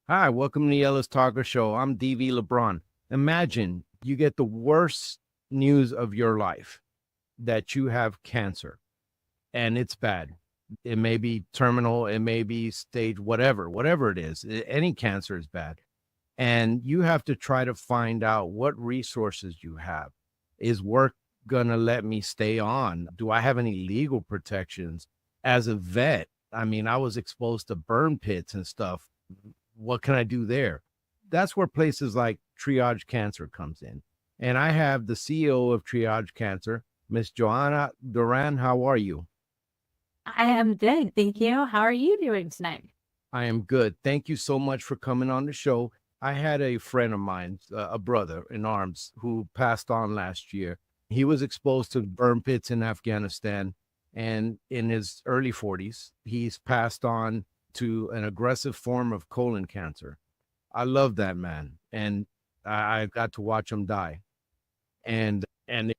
Hi, welcome to the Ellis Talker Show. I'm DV LeBron. Imagine you get the worst news of your life that you have cancer and it's bad. It may be terminal, it may be stage, whatever it is. Any cancer is bad. And you have to try to find out what resources you have. Is work going to let me stay on? Do I have any legal protections as a vet? I mean, I was exposed to burn pits and stuff. What can I do there? That's where places like Triage Cancer comes in. And I have the CEO of Triage Cancer, Miss Joanna Doran. How are you? I am good. Thank you. How are you doing tonight? I am good. Thank you so much for coming on the show. I had a friend of mine, a brother in arms, who passed on last year. He was exposed to burn pits in Afghanistan, and in his early 40s, he's passed on to an aggressive form of colon cancer. I love that man, and I got to watch him die, and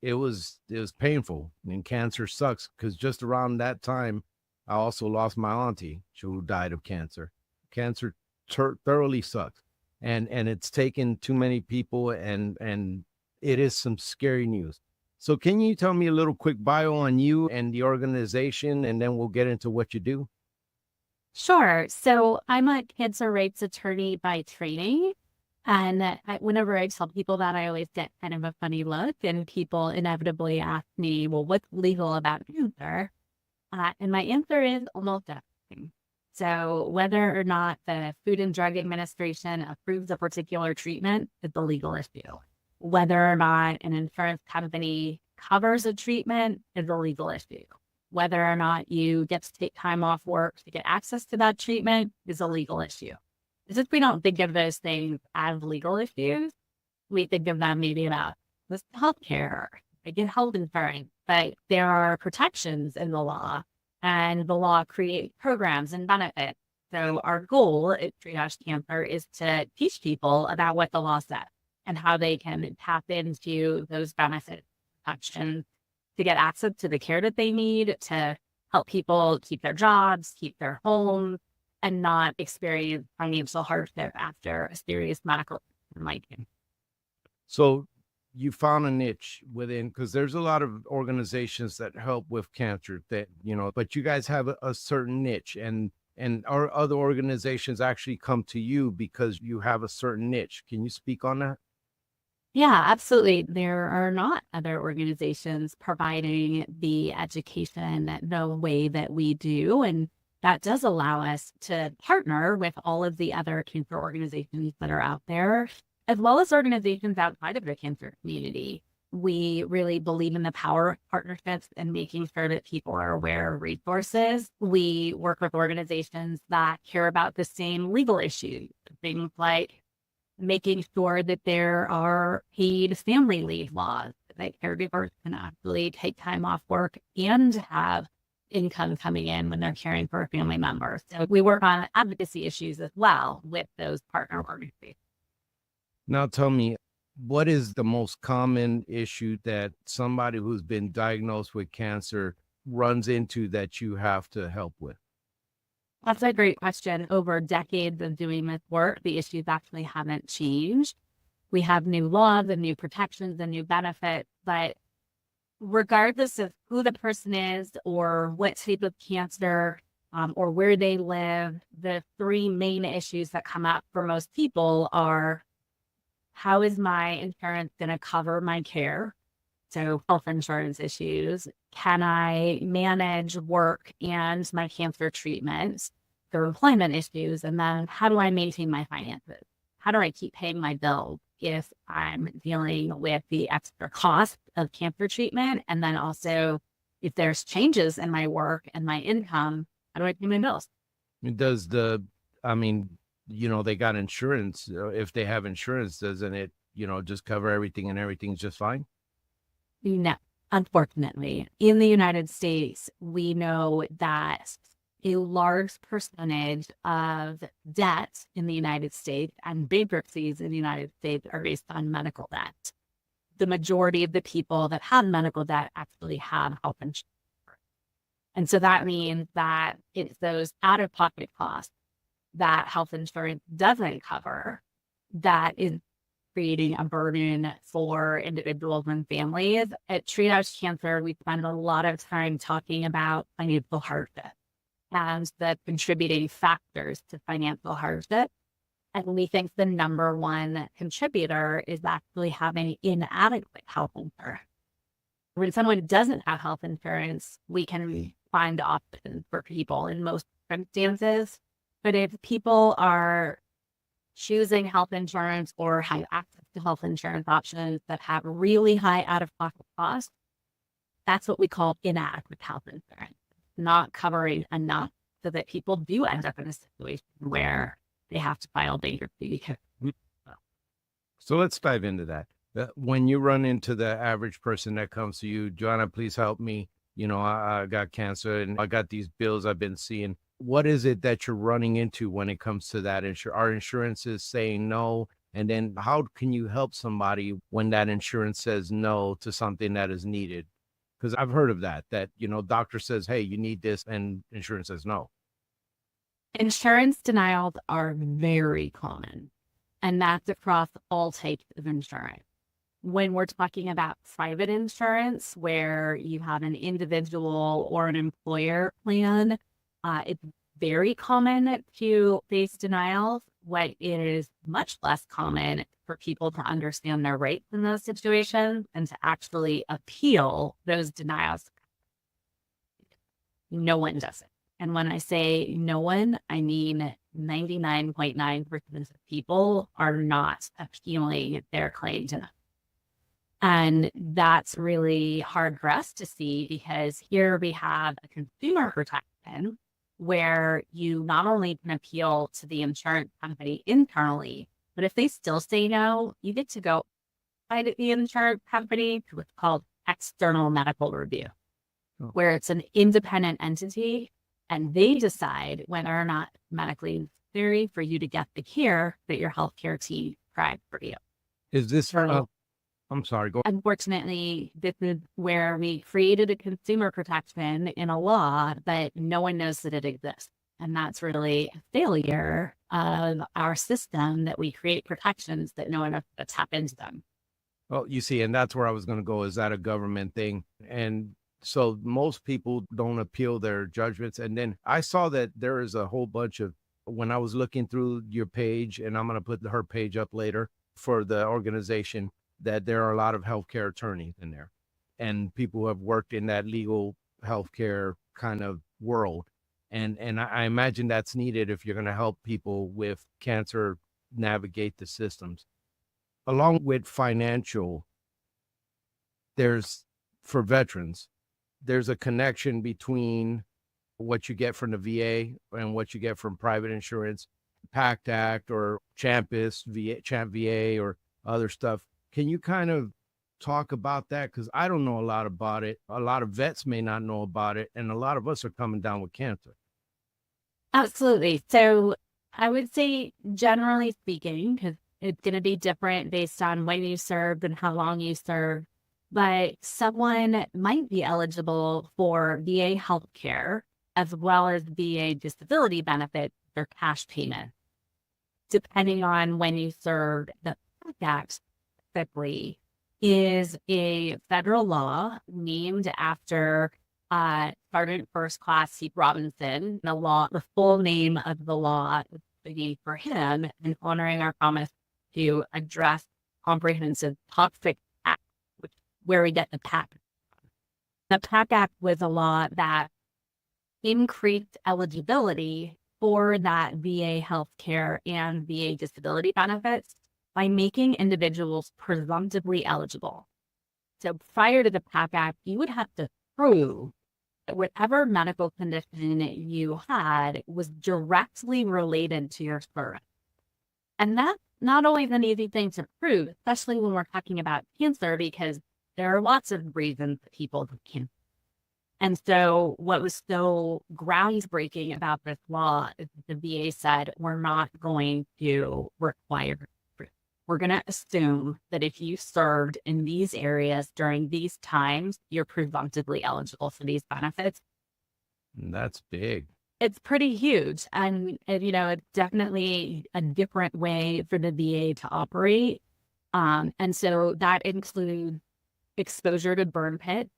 it was painful. And cancer sucks because just around that time, I also lost my auntie who died of cancer. Cancer thoroughly sucks, and it's taken too many people, and it is some scary news. So, can you tell me a little quick bio on you and the organization, and then we'll get into what you do? Sure. So I'm a cancer rights attorney by training. And whenever I tell people that, I always get kind of a funny look, and people inevitably ask me, well, what's legal about cancer? And my answer is almost everything. So whether or not the Food and Drug Administration approves a particular treatment is a legal issue. Whether or not an insurance company covers a treatment is a legal issue. Whether or not you get to take time off work to get access to that treatment is a legal issue. Since we don't think of those things as legal issues, we think of them maybe about this healthcare, I get health insurance, but there are protections in the law, and the law creates programs and benefits. So our goal at Triage Cancer is to teach people about what the law says and how they can tap into those benefits, protections, to get access to the care that they need, to help people keep their jobs, keep their homes, and not experience financial hardship after a serious medical condition like cancer. So, you found a niche within, because there's a lot of organizations that help with cancer, that but you guys have a certain niche, and our other organizations actually come to you because you have a certain niche. Can you speak on that? Yeah, absolutely. There are not other organizations providing the education the way that we do. And that does allow us to partner with all of the other cancer organizations that are out there, as well as organizations outside of the cancer community. We really believe in the power of partnerships and making sure that people are aware of resources. We work with organizations that care about the same legal issues, things like making sure that there are paid family leave laws, that caregivers can actually take time off work and have income coming in when they're caring for a family member. So we work on advocacy issues as well with those partner organizations. Now, tell me, what is the most common issue that somebody who's been diagnosed with cancer runs into that you have to help with? That's a great question. Over decades of doing this work, the issues actually haven't changed. We have new laws and new protections and new benefits, but regardless of who the person is or what type of cancer or where they live, the three main issues that come up for most people are: how is my insurance going to cover my care? So health insurance issues. Can I manage work and my cancer treatment? There are employment issues. And then how do I maintain my finances? How do I keep paying my bills if I'm dealing with the extra cost of cancer treatment? And then also, if there's changes in my work and my income, how do I pay my bills? Does the, I mean, they got insurance. If they have insurance, doesn't it, just cover everything and everything's just fine? No, unfortunately, in the United States, we know that a large percentage of debt in the United States and bankruptcies in the United States are based on medical debt. The majority of the people that have medical debt actually have health insurance. And so that means that it's those out-of-pocket costs that health insurance doesn't cover that is creating a burden for individuals and families. At Triage Cancer, we spend a lot of time talking about financial hardship as the contributing factors to financial hardship. And we think the number one contributor is actually having inadequate health insurance. When someone doesn't have health insurance, we can find options for people in most circumstances. But if people are choosing health insurance or have access to health insurance options that have really high out-of-pocket costs, that's what we call inadequate health insurance, not covering enough so that people do end up in a situation where they have to file bankruptcy. So let's dive into that. When you run into the average person that comes to you, Joanna, please help me. I got cancer and I got these bills I've been seeing. What is it that you're running into when it comes to that? Our insurance is saying no. And then how can you help somebody when that insurance says no to something that is needed? Because I've heard of that, doctor says, hey, you need this, and insurance says no. Insurance denials are very common, and that's across all types of insurance. When we're talking about private insurance, where you have an individual or an employer plan, it's very common to face denials. What is much less common for people to understand their rights in those situations and to actually appeal those denials. No one does it. And when I say no one, I mean 99.9% of people are not appealing their claim to them. And that's really hard for us to see, because here we have a consumer protection where you not only can appeal to the insurance company internally, but if they still say no, you get to go find the insurance company to what's called external medical review, where it's an independent entity and they decide whether or not medically necessary for you to get the care that your healthcare team prescribed for you. Is this I'm sorry, go. Unfortunately, this is where we created a consumer protection in a law, but no one knows that it exists. And that's really a failure of our system, that we create protections that no one knows to tap into them. Well, you see, and that's where I was going to go. Is that a government thing? And so most people don't appeal their judgments. And then I saw that there is a whole bunch of, when I was looking through your page, and I'm going to put her page up later for the organization, that there are a lot of healthcare attorneys in there and people who have worked in that legal healthcare kind of world. And I imagine that's needed if you're going to help people with cancer navigate the systems. Along with financial, for veterans, there's a connection between what you get from the VA and what you get from private insurance, PACT Act or Champ VA or other stuff. Can you kind of talk about that? Because I don't know a lot about it. A lot of vets may not know about it. And a lot of us are coming down with cancer. Absolutely. So I would say, generally speaking, because it's going to be different based on when you served and how long you served, but someone might be eligible for VA healthcare as well as VA disability benefits or cash payment, depending on when you served. The PACT Act specifically is a federal law named after Sergeant First Class Steve Robinson. The full name of the law is named for him, and honoring our promise to address comprehensive toxic act, where we get the PACT. The PACT Act was a law that increased eligibility for that VA healthcare and VA disability benefits by making individuals presumptively eligible. So prior to the PACT Act, you would have to prove that whatever medical condition you had was directly related to your service. And that's not always an easy thing to prove, especially when we're talking about cancer, because there are lots of reasons that people have cancer. And so what was so groundbreaking about this law is that the VA said, we're not going to require proof. We're going to assume that if you served in these areas during these times, you're presumptively eligible for these benefits. That's big. It's pretty huge. And it's definitely a different way for the VA to operate. And so that includes exposure to burn pit.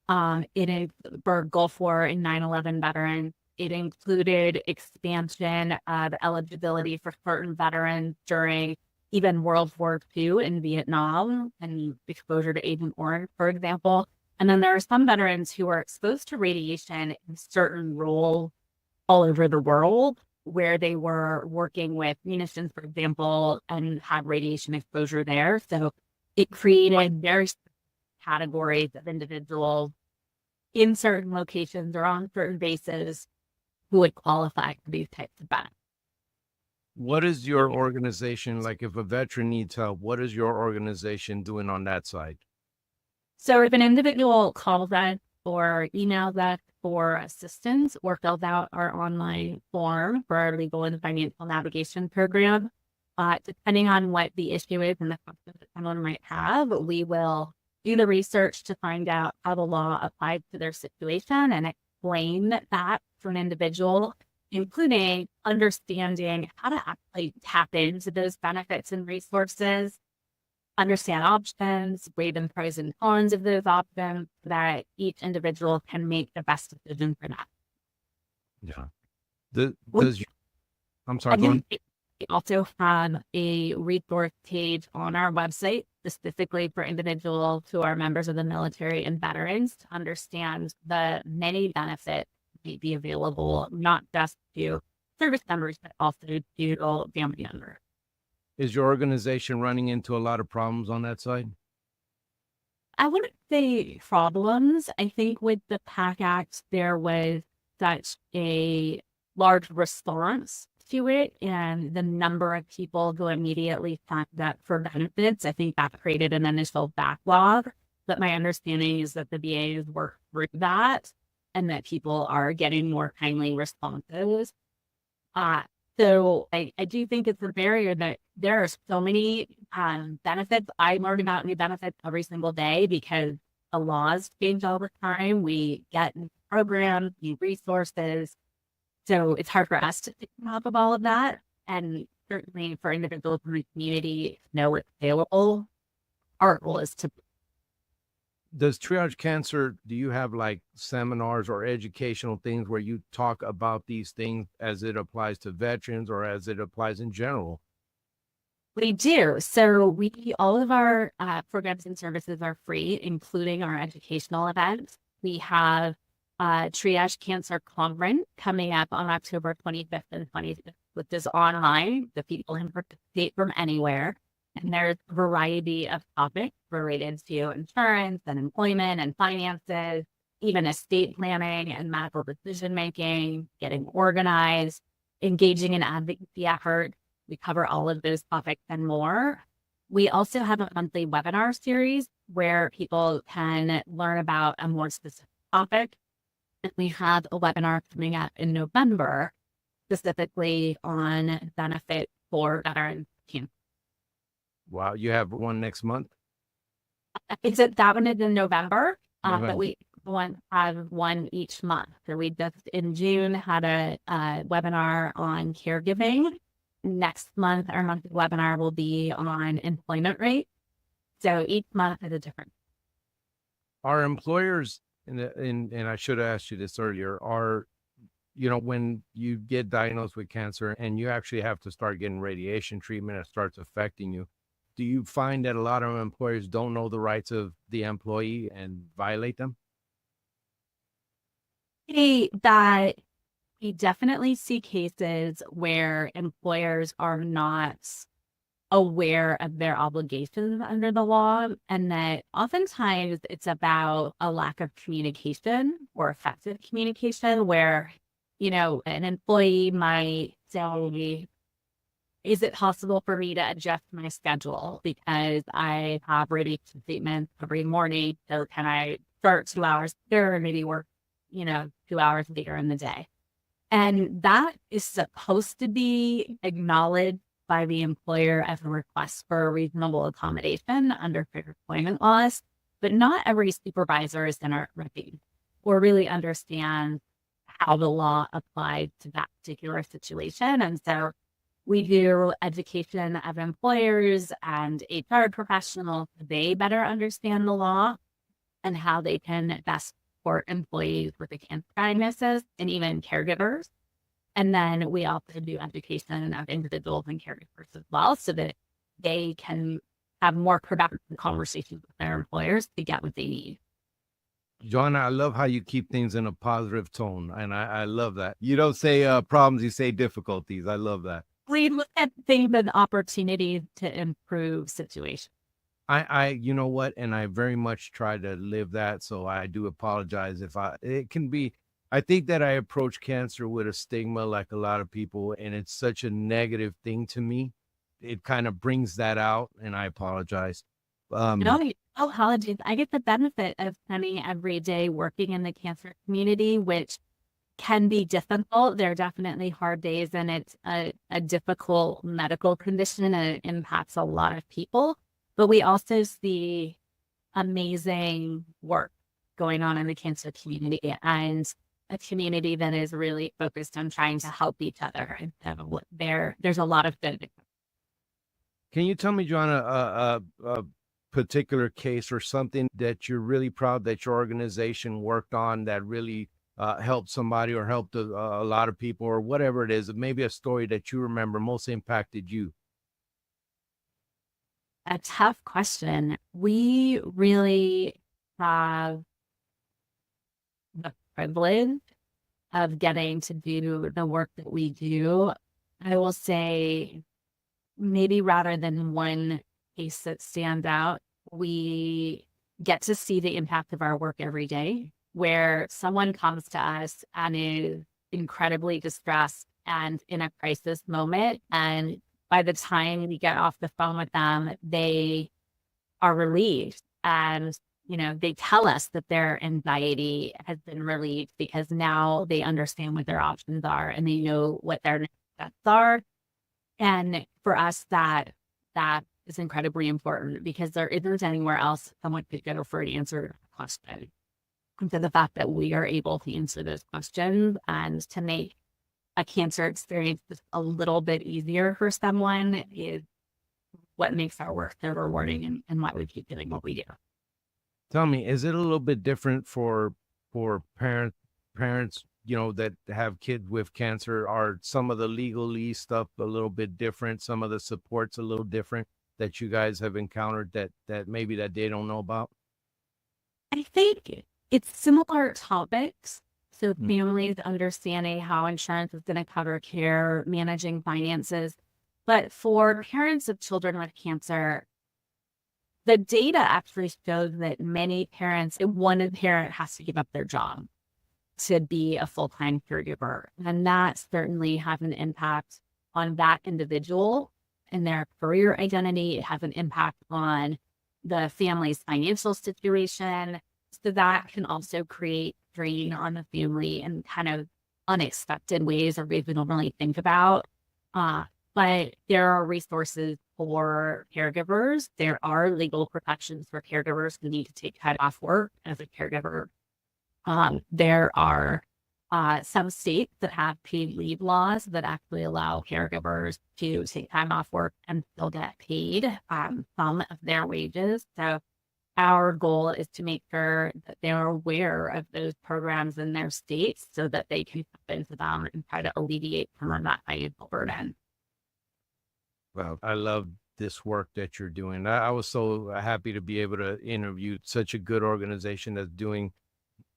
It is for Gulf War and 9/11 veterans. It included expansion of eligibility for certain veterans during even World War II in Vietnam and exposure to Agent Orange, for example. And then there are some veterans who are exposed to radiation in certain roles all over the world where they were working with munitions, for example, and had radiation exposure there. So it created very categories of individuals in certain locations or on certain bases who would qualify for these types of benefits. What is your organization like? If a veteran needs help, what is your organization doing on that side? So if an individual calls us or emails us for assistance or fills out our online form for our legal and financial navigation program, depending on what the issue is and the questions that someone might have, we will do the research to find out how the law applies to their situation and explain that for an individual, including understanding how to actually tap into those benefits and resources, understand options, weigh the pros and cons of those options so that each individual can make the best decision for that. Yeah. I'm sorry, And go then on. we also have a resource page on our website specifically for individuals who are members of the military and veterans to understand the many benefits that may be available, not just to service members, but also to family members. Is your organization running into a lot of problems on that side? I wouldn't say problems. I think with the PAC Act, there was such a large response to it, and the number of people who immediately signed up for benefits, I think that created an initial backlog. But my understanding is that the VA has worked through that and that people are getting more timely responses. So I do think it's a barrier that there are so many benefits. I learn about new benefits every single day because the laws change all the time. We get new programs, new resources. So it's hard for us to keep on top of all of that. And certainly for individuals in the community to know what's available, our goal is to. Does Triage Cancer, do you have like seminars or educational things where you talk about these things as it applies to veterans or as it applies in general? We do. So all of our programs and services are free, including our educational events. We have Triage Cancer Conference coming up on October 25th and 26th, which is online. The people can participate from anywhere. And there's a variety of topics related to insurance and employment and finances, even estate planning and medical decision making, getting organized, engaging in advocacy efforts. We cover all of those topics and more. We also have a monthly webinar series where people can learn about a more specific topic. And we have a webinar coming up in November, specifically on benefits for veterans. Wow, you have one next month? That one is in November, November. but we have one each month. So we just in June had a webinar on caregiving. Next month, our monthly webinar will be on employment rate. So each month is a different. Are employers, and I should have asked you this earlier, when you get diagnosed with cancer and you actually have to start getting radiation treatment, it starts affecting you. Do you find that a lot of employers don't know the rights of the employee and violate them? That we definitely see cases where employers are not aware of their obligations under the law, and that oftentimes it's about a lack of communication or effective communication where, an employee might say, is it possible for me to adjust my schedule because I have radiation treatment every morning? So can I start 2 hours later or maybe work, 2 hours later in the day? And that is supposed to be acknowledged by the employer as a request for a reasonable accommodation under fair employment laws, but not every supervisor is going to review or really understand how the law applies to that particular situation. And so we do education of employers and HR professionals so they better understand the law and how they can best support employees with a cancer diagnosis and even caregivers. And then we also do education of individuals and caregivers as well so that they can have more productive conversations with their employers to get what they need. Joanna, I love how you keep things in a positive tone. And I love that. You don't say problems, you say difficulties. I love that. We look at things as opportunities to improve situations. You know what? And I very much try to live that. So I do apologize it can be, I think that I approach cancer with a stigma like a lot of people, and it's such a negative thing to me. It kind of brings that out, and I apologize. No apologies. I get the benefit of spending every day working in the cancer community, which can be difficult. There are definitely hard days, and it's a difficult medical condition, and it impacts a lot of people. But we also see amazing work going on in the cancer community and a community that is really focused on trying to help each other. And so there's a lot of good. Can you tell me, Joanna, a particular case or something that you're really proud that your organization worked on that really helped somebody or helped a lot of people, or whatever it is, maybe a story that you remember most impacted you? A tough question. We really have the privilege of getting to do the work that we do. I will say, maybe rather than one case that stands out, we get to see the impact of our work every day, where someone comes to us and is incredibly distressed and in a crisis moment. And by the time we get off the phone with them, they are relieved. And, they tell us that their anxiety has been relieved because now they understand what their options are and they know what their next steps are. And for us, that is incredibly important because there isn't anywhere else someone could go for an answer to a question. And so the fact that we are able to answer those questions and to make a cancer experience just a little bit easier for someone is what makes our work so rewarding and why we keep doing what we do. Tell me, is it a little bit different for parents, that have kids with cancer? Are some of the legalese stuff a little bit different? Some of the supports a little different that you guys have encountered that maybe that they don't know about? I think it's similar topics. So families understanding how insurance is going to cover care, managing finances. But for parents of children with cancer, the data actually shows that many parents, one parent has to give up their job to be a full-time caregiver. And that certainly has an impact on that individual and their career identity. It has an impact on the family's financial situation. So that can also create strain on the family in kind of unexpected ways or ways we don't really think about. But there are resources for caregivers. There are legal protections for caregivers who need to take time off work as a caregiver. There are some states that have paid leave laws that actually allow caregivers to take time off work and still get paid some of their wages. So our goal is to make sure that they're aware of those programs in their states so that they can step into them and try to alleviate some of that financial burden. Well, I love this work that you're doing. I was so happy to be able to interview such a good organization that's doing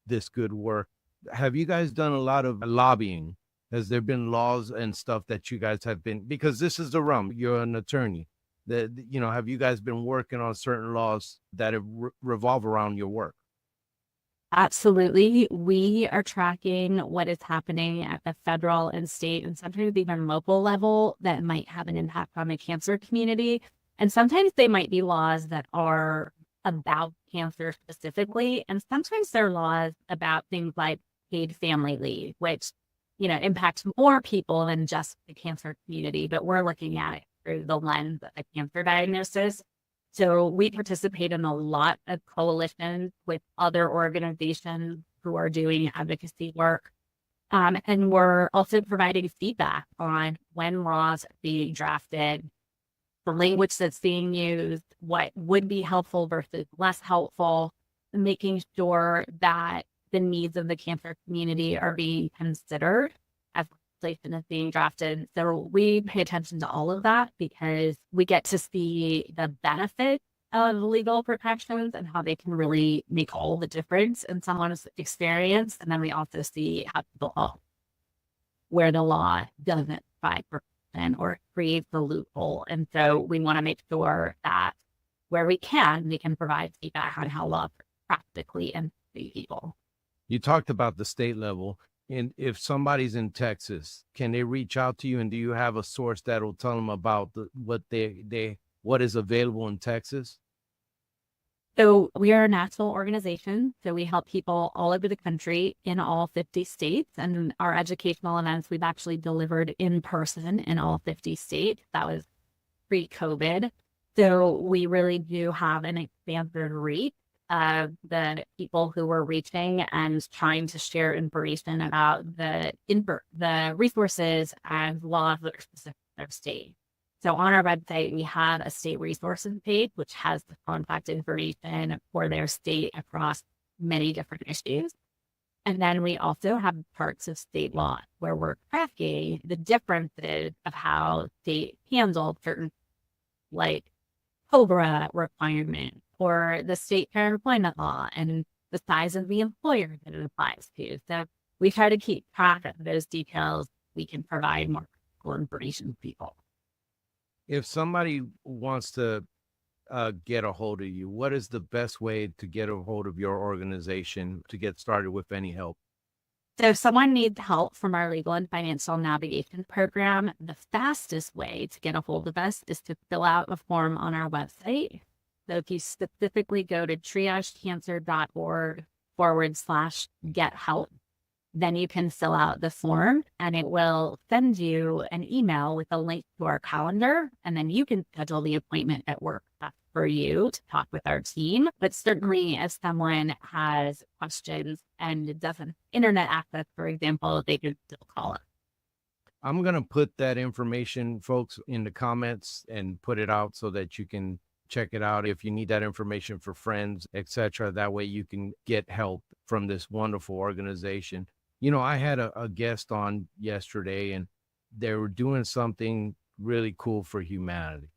this good work. Have you guys done a lot of lobbying? Has there been laws and stuff that you guys have been, because this is the realm, you're an attorney, have you guys been working on certain laws that revolve around your work? Absolutely. We are tracking what is happening at the federal and state and sometimes even local level that might have an impact on the cancer community. And sometimes they might be laws that are about cancer specifically. And sometimes they're laws about things like paid family leave, which, impacts more people than just the cancer community. But we're looking at it through the lens of a cancer diagnosis. So we participate in a lot of coalitions with other organizations who are doing advocacy work And we're also providing feedback on when laws are being drafted, the language that's being used, what would be helpful versus less helpful, making sure that the needs of the cancer community are being considered as legislation is being drafted. So we pay attention to all of that because we get to see the benefit of legal protections and how they can really make all the difference in someone's experience. And then we also see how people where the law doesn't provide protection or create the loophole. And so we want to make sure that where we can provide feedback on how law practically impacts people. You talked about the state level. And if somebody's in Texas, can they reach out to you? And do you have a source that will tell them about what is available in Texas? So we are a national organization. So we help people all over the country in all 50 states. And our educational events, we've actually delivered in person in all 50 states. That was pre-COVID. So we really do have an expanded reach of the people who we're reaching and trying to share information about the resources and laws that are specific to their state. So on our website, we have a state resources page, which has the contact information for their state across many different issues. And then we also have parts of state law where we're tracking the differences of how state handle certain, like COBRA requirements or the state fair employment law and the size of the employer that it applies to. So we try to keep track of those details. We can provide more information to people. If somebody wants to get a hold of you, what is the best way to get a hold of your organization to get started with any help? So if someone needs help from our legal and financial navigation program, the fastest way to get a hold of us is to fill out a form on our website. So if you specifically go to triagecancer.org/get help, then you can fill out the form and it will send you an email with a link to our calendar. And then you can schedule the appointment at work for you to talk with our team. But certainly if someone has questions and doesn't have internet access, for example, they could still call us. I'm going to put that information, folks, in the comments and put it out so that you can check it out if you need that information for friends, etc. That way you can get help from this wonderful organization. You know, I had a guest on yesterday and they were doing something really cool for humanity.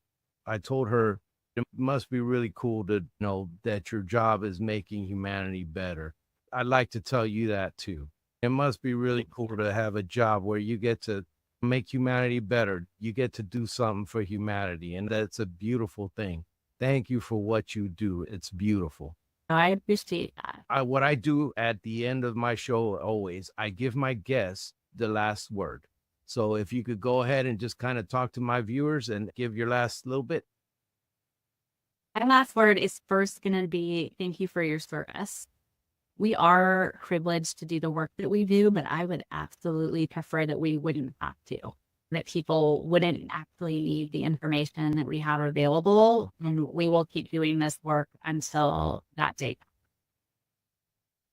I told her it must be really cool to know that your job is making humanity better. I'd like to tell you that too. It must be really cool to have a job where you get to make humanity better. You get to do something for humanity, and that's a beautiful thing. Thank you for what you do. It's beautiful. I appreciate that. What I do at the end of my show, always, I give my guests the last word. So if you could go ahead and just kind of talk to my viewers and give your last little bit. My last word is first going to be thank you for your service. We are privileged to do the work that we do, but I would absolutely prefer that we wouldn't have to, that people wouldn't actually need the information that we have available. And we will keep doing this work until that day.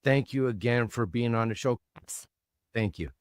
Thank you again for being on the show. Thank you.